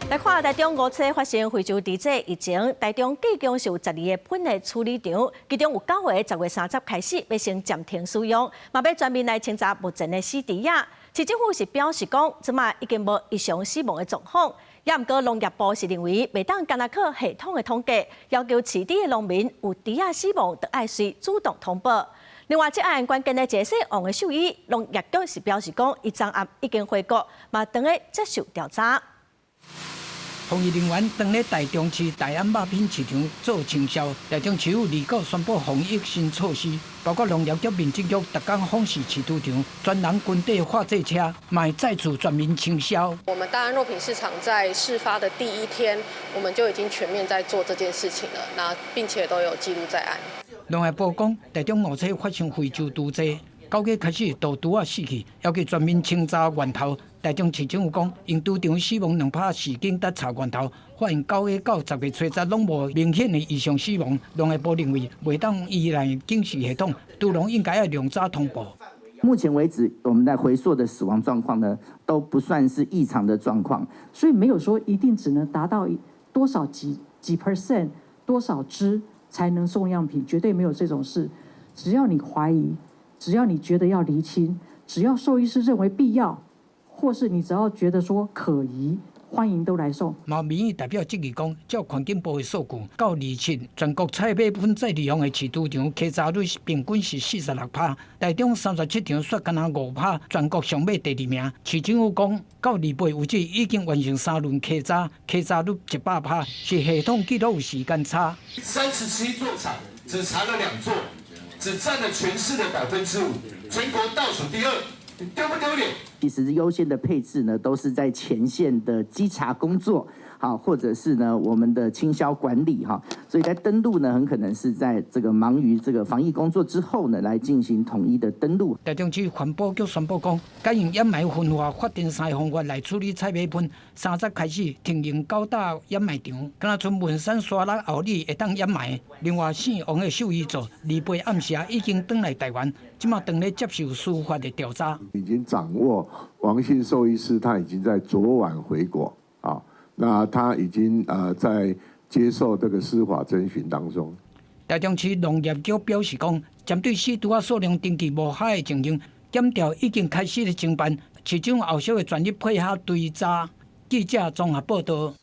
来看台中5车发生非洲猪瘟疫情，台中计共是有12个喷的处理场，其中有9个10月30开始要先暂停使用，嘛要全面来清查目前的死猪仔。市政府是表示讲，即马已经无异常死亡的状况，也毋过农业部是认为袂当干那靠系统的统计，要求饲猪的农民有猪仔死亡，就爱随主动通报。另外，这案关键的解释王的兽医，农业局是表示讲，伊昨暗已经回国，嘛等下接受调查。防疫人员当咧台中市大安肉品市场做清销，台中市府立刻宣布防疫新措施，包括农业局、民政局逐工访视饲猪场，专人军队化制车，卖再次全面清销。我们大安肉品市场在事发的第1天，我们就已经全面在做这件事情了，那并且都有记录在案。农业部讲，台中5车发生非洲猪瘟，9月开始大猪仔死去，要求全面清查源头。台中市政府讲，因猪场死亡2%事件得查源头，发现9月到10月初10拢无明显的异常死亡。农业部认为，袂当依赖警示系统，猪农应该要量早通报。目前为止，我们在回溯的死亡状况呢，都不算是异常的状况，所以没有说一定只能达到多少几%多少只才能送样品，绝对没有这种事。只要你怀疑，只要你觉得要厘清，只要兽医师认为必要。或是你只要觉得说可疑，欢迎都来送。民意代表质疑讲，照环境部的数据，到2017全国菜米粉再利用的饲猪场客家率平均是46%，台中37场却敢若5%，全国上尾第2名。市政府讲，到28为止已经完成3轮客家率100%，是系统记录有时间差。37座厂只查了2座，只占了全市的5%，全国倒数第2。丢不丢脸？其实优先的配置呢，都是在前线的稽查工作，好，或者是呢我们的清销管理哈，所以在登录呢，很可能是在这个忙于这个防疫工作之后呢，来进行统一的登录。台中市环保局宣布讲，改用掩埋分化法定3个方法来处理菜米粉，30开始停用9大掩埋场，敢若剩文山沙拉后里会当掩埋。另外，姓王的兽医组28暗时已经返来台湾，即马正咧接受司法的调查。已经掌握王姓兽医师，他已经在昨晚回国啊，那他已经在接受这个司法侦讯当中。台中市农业局表示讲，针对死猪仔数量长期无海的情形，检调已经开始了侦办，市政后续会全力配合追查。记者综合报道。